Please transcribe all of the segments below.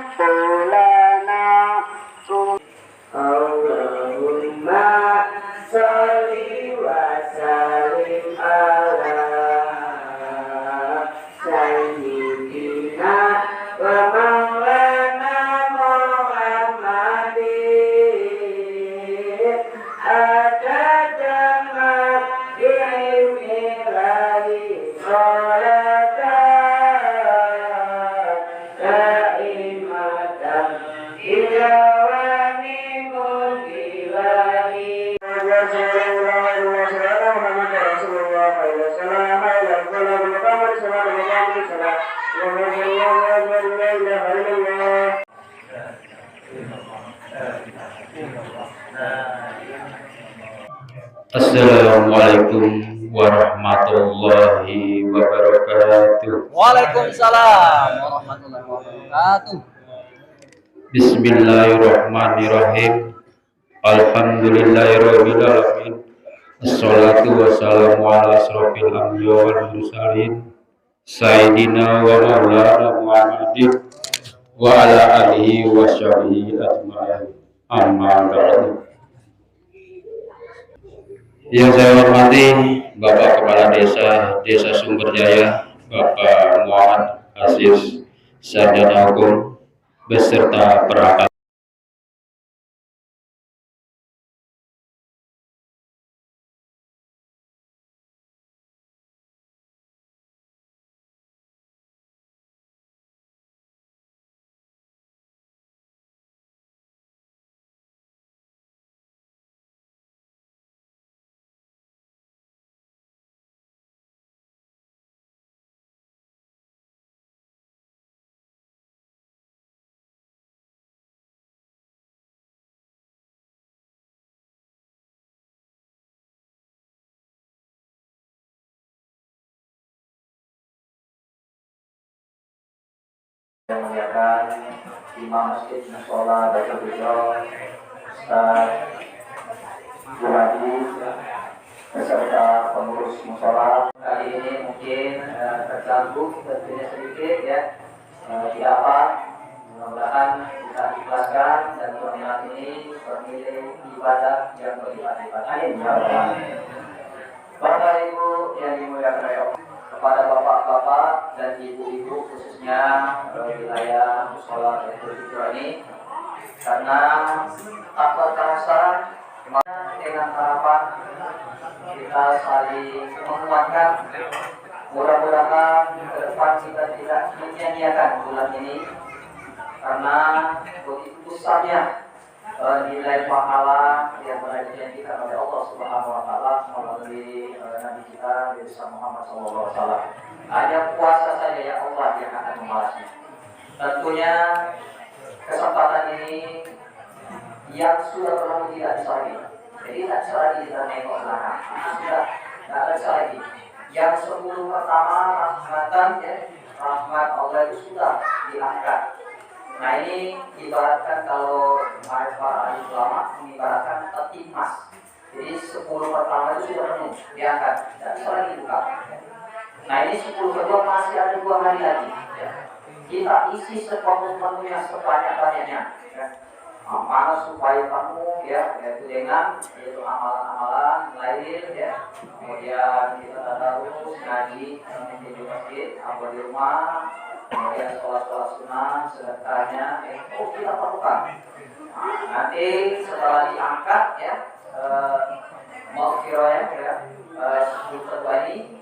lana Allahumma sholli wa sallim ala sayyidina wa maulana Muhammadin adada ma bi'ilmihi sholatan daimatan ila wani mugilahi Assalamualaikum warahmatullahi wabarakatuh. Waalaikumsalam warahmatullahi wabarakatuh. Bismillahirrahmanirrahim. Alhamdulillahirabbil alamin. Assalatu wassalamu ala asrofil anbiya wal mursalin sayyidina wa maulana Muhammadin wa ala alihi wa sahbihi ajma'in. Amma ba'du. Yang saya hormati Bapak Kepala Desa Sumberjaya, Bapak Muhammad Aziz Sarjana Hukum beserta perangkat yang memuliakan Imam Masjid Musola Baitul Hijrah Ustaz Juhadi beserta pengurus musola. Kali ini mungkin terganggu tentunya sedikit ya, tidak apa, mudah-mudahan bisa ikhlaskan dan pemilihan ini bernilai ibadah yang beribadah. Amin. Bapak Ibu yang dimuliakan oleh Allah, kepada bapak-bapak dan ibu-ibu khususnya wilayah musola Baitul Hijrah ini, karena apa terasa dengan harapan kita saling menguatkan, mudah-mudahan ke depan kita tidak menyia-nyiakan bulan ini, karena begitu besarnya nilai pahala yang telah dijanjikan oleh Allah Subhanahu wa taala melalui Nabi kita Nabi Muhammad SAW. Hanya puasa saja ya Allah yang akan membalasnya. Tentunya kesempatan ini yang sudah berlalu tidak bisa lagi. Jadi tidak bisa lagi kita nengok belakang. Sudah tidak bisa lagi. Yang 10 pertama rahmatan ya, rahmat Allah itu sudah diangkat. Nah ini ibaratkan kalau para ulama mengibaratkan peti emas. Jadi 10 pertama itu sudah penuh, diangkat, tidak bisa lagi buka. Nah ini 10 kedua masih ada 2 hari lagi. Ya. Kita isi sepenuh-penuhnya, sebanyak-banyaknya. Ya. Mana supaya kamu ya, yaitu dengan yaitu amalan-amalan lahir ya. Kemudian kita tadarus ngaji di masjid, atau di rumah. Kemudian sholat-sholat sunnah, sedekahnya, kita perlukan. Nah, nanti setelah diangkat ya, maghfirah ya, 10 kedua ini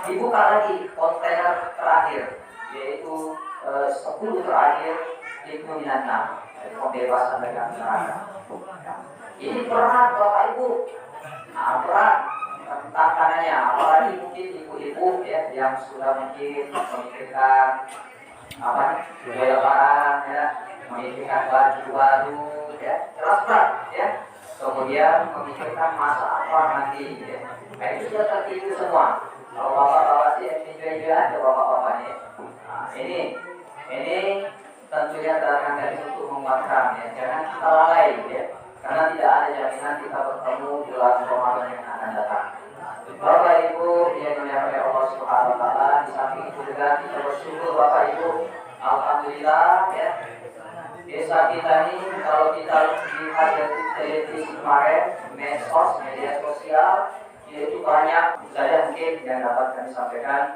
dibuka lagi kontainer terakhir, yaitu 10 terakhir itu minanna, pembebasan dari neraka. Ini berat Bapak Ibu, nah, berat. Tantangannya, apalagi mungkin ibu-ibu ya yang sudah mungkin memikirkan apa lebaran ya, memikirkan baju baru ya, jelas berat ya. Kemudian memikirkan masa apa nanti ya. Nah itu sudah tertidur semua. Kalau bapak-bapak sih enjoy aja bapak-bapaknya. Nah, ini tentunya dalam dari untuk menguatkan ya, jangan kita lalai ya. Karena tidak ada jaminan kita bertemu bulan Ramadan yang akan datang. Bapak Ibu yang dimuliakan oleh Allah Subhanahu wa taala, di samping itu juga kita bersyukur Bapak Ibu Alhamdulillah ya. Desa kita ini kalau kita lihat dari televisi kemarin, medsos, media sosial, itu banyak saja mungkin yang dapat kami sampaikan.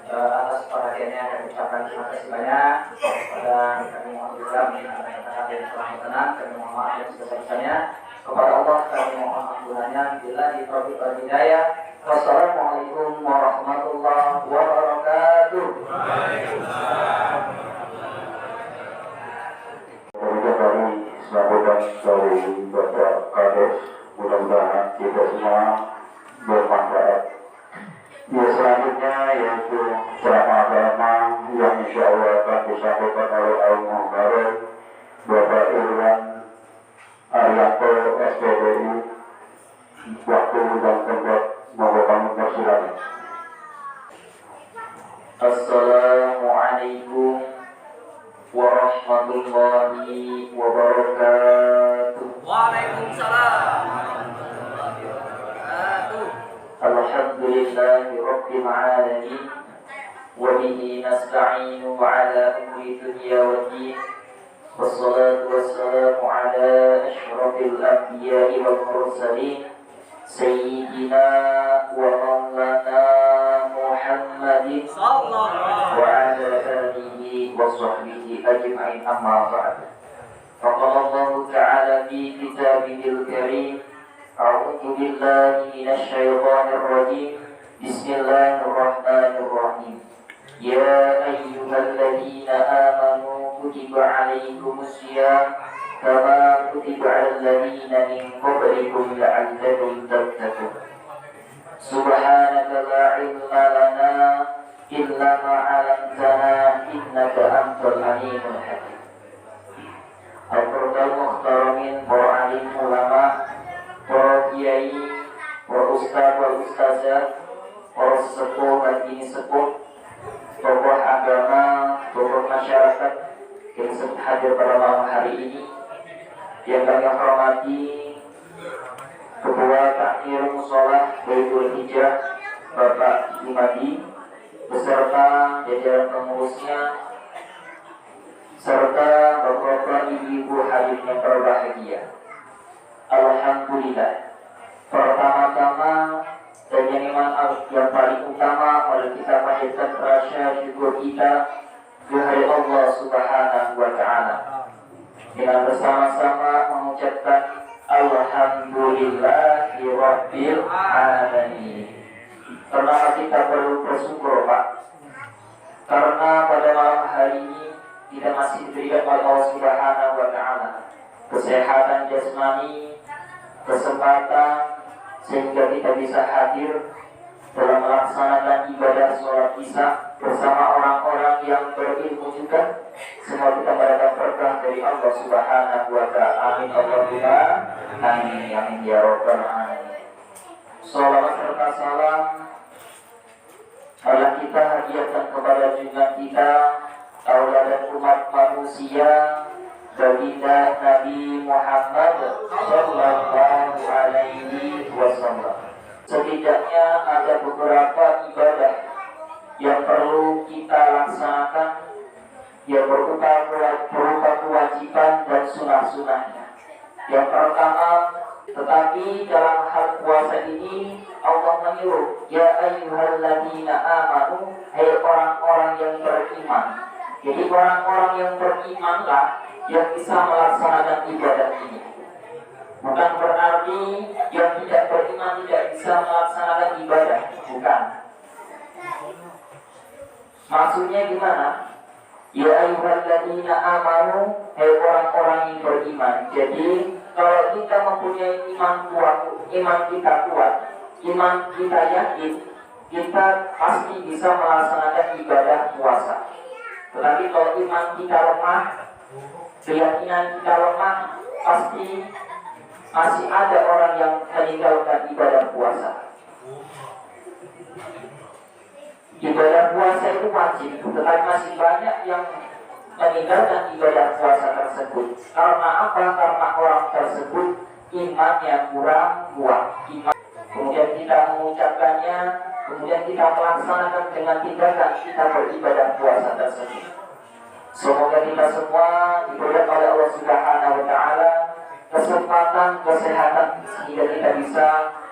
Atas perhatiannya kami ucapkan terima kasih banyak. Dan kami mohon juga mengingatkan yang telah tenang, kami mohon maaf yang sebesar-besarnya. Kepada Allah kami mohon ampunannya bila di taufiq wal hidayah. Wassalamualaikum warahmatullahi wabarakatuh. Kami melakukan dari Bapak Kades, mudah-mudahan kita semua bermanfaat. Ya, selanjutnya yaitu ceramah agama yang insya Allah akan disampaikan oleh Al-Muhtarim Bapak Irwan Arianto SPDI. Waktu dan tempat mohon kami persilakan. Assalamualaikum warahmatullahi wabarakatuh. Waalaikumsalam warahmatullahi wabarakatuh. Alhamdulillahi rabbil alamin wa bihi nasta'inu ala umuri dunya waddin. Wassalatu wassalamu ala asyrafil anbiya'i wal mursalin sayyidina wa maulana Muhammadin Sallallahu wa ala alihi wa sahbihi ajma'in, amma ba'd. Faqala Allah ta'ala fi kitabihil karim, a'udzu billahi minasy syaithanir rajim. Bismillahirrahmanirrahim. Ya ayyuhalladzina amanu kutiba 'alaikumus syiyam kama kutiba 'alal ladzina min qablikum la'allakum tattaqun. Subhanaka la ilma lana illa ma 'allamtana innaka antal alimul hakim. Al-Qur'an muhtaramin, para alim ulama, para kiai, para ustaz, para ustazah, para sesepuh dan ini sepuh, tokoh agama, tokoh masyarakat yang sedang hadir pada malam hari ini, yang kami hormati Ketua Takmir Musholah Baitul Hijrah Bapak Jumadi beserta jajaran pengurusnya, serta bapak-bapak ibu-ibu hadirin yang berbahagia. Alhamdulillah. Pertama-tama dan yang paling utama mari kita panjatkan rasa syukur kita kepada Allah Subhanahu wa taala dengan bersama-sama mengucapkan alhamdulillahi rabbil alamin. Kenapa kita perlu bersyukur, Pak? Karena pada malam hari ini kita masih diberikan oleh Allah Subhanahu wa taala kesehatan jasmani, kesempatan sehingga kita bisa hadir dalam melaksanakan ibadah sholat isya bersama orang-orang yang berilmu juga. Semua kita mendapatkan berkah dari Allah Subhanahu wa taala. Amin Allahumma amin, amin ya rabbal alamin. Salawat serta salam adalah kita hadiahkan kepada junjungan kita, tauladan umat manusia, baginda Nabi Muhammad sallallahu alaihi wasallam. Setidaknya ada beberapa ibadah yang perlu kita laksanakan yang berupa kewajiban dan sunah-sunahnya. Yang pertama, tetapi dalam hal puasa ini Allah menyuruh, ya ayyuhalladzina amanu, hai orang-orang yang beriman. Jadi orang-orang yang berimanlah yang bisa melaksanakan ibadah ini. Bukan berarti yang tidak beriman tidak bisa melaksanakan ibadah, bukan. Maksudnya gimana? Ya ayyuhalladzina amanu, hai orang-orang yang beriman. Jadi kalau kita mempunyai iman kuat, iman kita kuat, iman kita yakin, kita pasti bisa melaksanakan ibadah puasa. Tetapi kalau iman kita lemah, keyakinan kita lemah, pasti masih ada orang yang meninggalkan ibadah puasa. Ibadah puasa itu wajib, tetapi masih banyak yang meninggalkan ibadah puasa tersebut. Karena apa? Karena orang tersebut imannya kurang kuat. Kemudian kita mengucapkannya, kemudian kita melaksanakan dengan tindakan kita beribadah puasa tersebut. Semoga kita semua diberikan oleh Allah Subhanahu wa taala kesempatan, kesehatan sehingga kita bisa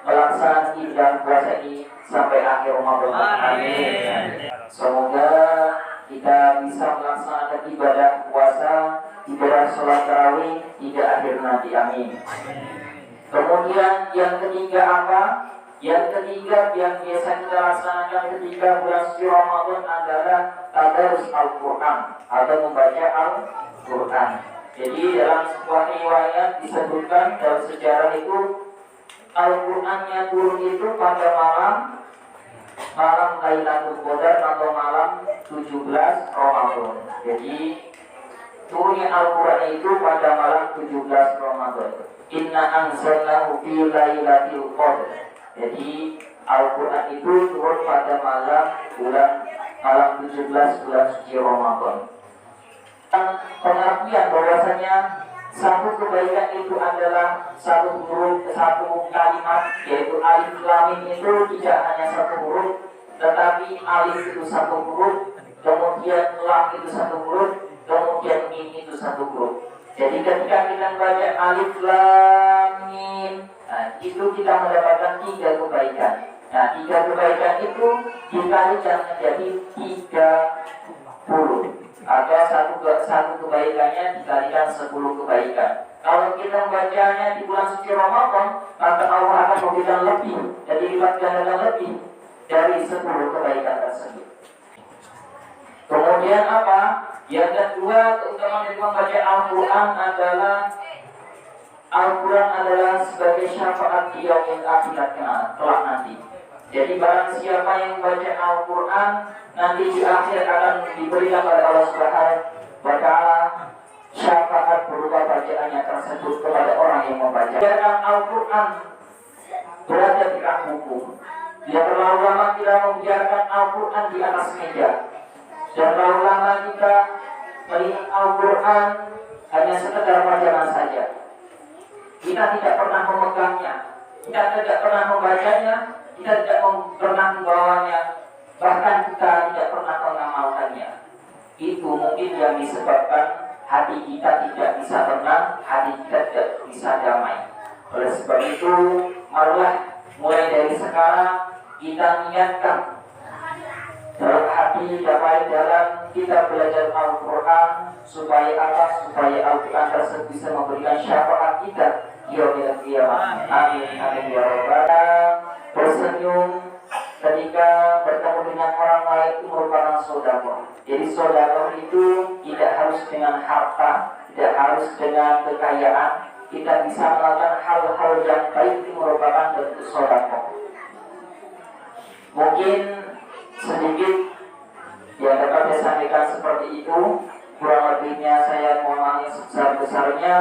melaksanakan ibadah puasa ini sampai akhir Ramadan. Amin. Semoga kita bisa melaksanakan ibadah puasa, ibadah sholat tarawih hingga akhir nanti. Amin. Kemudian yang ketiga apa? Yang ketiga yang biasa kita laksanakan ketika bulan suci Ramadan adalah tadarus Al-Quran atau membaca Al-Quran. Jadi dalam sebuah riwayat disebutkan dalam sejarah itu Al-Qurannya turun itu pada malam Lailatul Qadar atau malam 17 Ramadan. Jadi turunnya Al-Quran itu pada malam 17 Ramadan. Inna anzalnahu fi lailatul qadar. Jadi Al-Quran itu turun pada malam 17 bulan suci Ramadan. Pengertian bahwasanya satu kebaikan itu adalah satu huruf, satu kalimat, yaitu alif lam mim itu tidak hanya satu huruf, tetapi alif itu satu huruf, kemudian lam itu satu huruf, kemudian mim itu satu huruf. Jadi ketika kita membaca alif lam mim, itu kita mendapatkan 3 kebaikan. Nah, 3 kebaikan itu dikalikan menjadi 30. Ada satu kebaikannya dikalikan 10 kebaikan. Kalau kita membacanya di bulan suci Ramadan, maka Allah akan memberikan lebih, jadi lipat gandakan lebih dari 10 kebaikan tersebut. Kemudian apa? Yang kedua, keutamaan dari membaca Al-Quran adalah Al-Quran adalah sebagai syafaat di yaumil akhirat kelak nanti. Jadi barang siapa yang membaca Al-Quran nanti di akhir akan diberikan oleh Allah Subhanahu wa taala syafaat berupa bacaannya tersebut kepada orang yang membaca. Biarkan Al-Quran berada di rak buku. Tidak terlalu lama kita membiarkan Al-Quran di atas meja. Dan terlalu lama kita melihat Al-Quran hanya sekedar bacaan saja. Kita tidak pernah memegangnya, kita tidak pernah membacanya, kita tidak pernah membawanya, bahkan kita tidak pernah mengamalkannya. Itu mungkin yang disebabkan hati kita tidak bisa tenang, hati kita tidak bisa damai. Oleh sebab itu, marilah mulai dari sekarang kita niatkan dalam hati damai dalam kita belajar Al-Quran supaya apa? Supaya Al-Quran tersebut bisa memberikan syafaat kita di yaumil qiyamah. Amin amin ya rabbal alamin. Bersenyum ketika bertemu dengan orang lain itu merupakan sedekah. Jadi sedekah itu tidak harus dengan harta, tidak harus dengan kekayaan. Kita bisa melakukan hal-hal yang baik itu merupakan bentuk sedekah. Mungkin sedikit yang dapat saya sampaikan seperti itu. Kurang lebihnya saya mohon maaf yang sebesar-besarnya.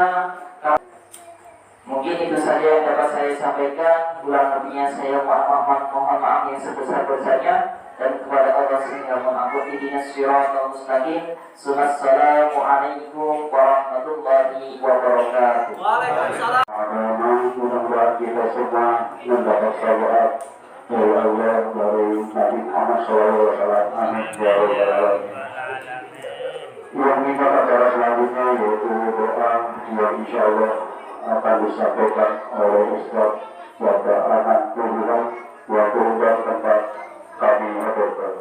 Mungkin itu saja yang dapat saya sampaikan. Kurang lebihnya saya mohon maaf yang sebesar-besarnya. Dan kepada Allah sehingga mengampun ihdinas siratal mustaqim. Assalamualaikum warahmatullahi wabarakatuh. Waalaikumsalam. Mudah-mudahan kita semua mendapat syafaat dari Allah dari Nabi Muhammad SAW. Amin ya rabbal alamin. Yang minta acara selanjutnya yaitu doa yang insya Allah akan disampaikan oleh Ustaz Bapak Anak Tuhan yang berubah tempat kami hadirkan.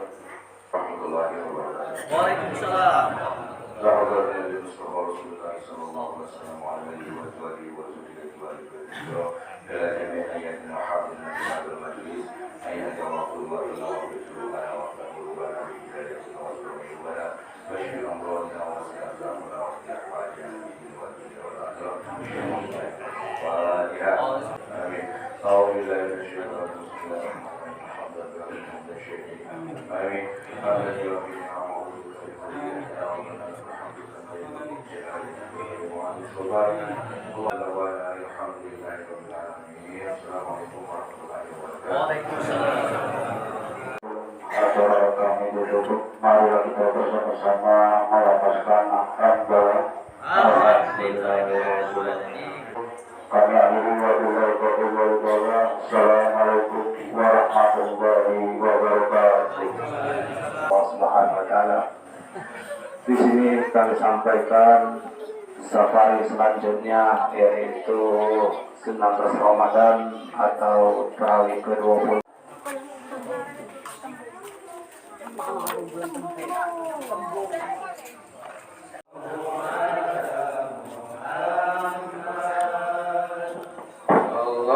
Warahmatullahi wabarakatuh. Waalaikumsalam. Acara kami ditutup. Marilah kita bersama-sama melapaskan hamdalah. Kami akhiri wabillahi taufiq. Assalamualaikum warahmatullahi wabarakatuh. Allah Subhanahu wa taala. Di sini sampaikan safari selanjutnya yaitu 19 Ramadan atau tarawih ke-20.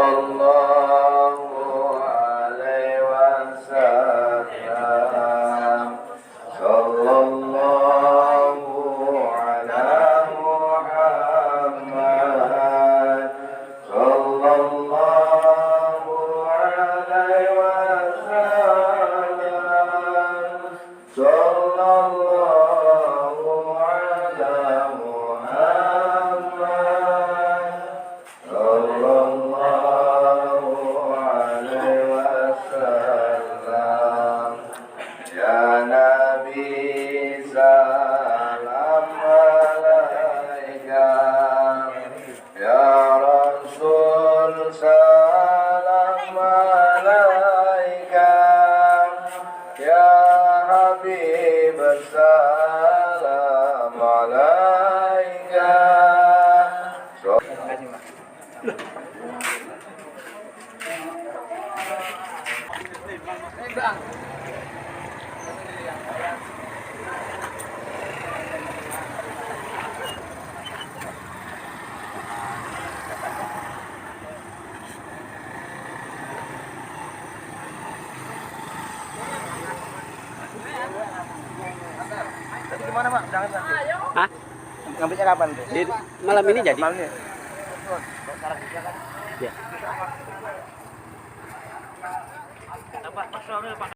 Sallallahu alaihi wasallam. Sallallahu ala Muhammad. Sallallahu alaihi wasallam. Sallallahu ala Muhammad. Sallallahu alaihi wasallam. Ya Nabi salam alaika. Ya Rasul salam alaika. Ya Habib salam alaika. Gimana, Pak? Jangan sampai. Hah? Ngambilnya kapan tuh? Di malam ini jadi? Malam ini. Ya.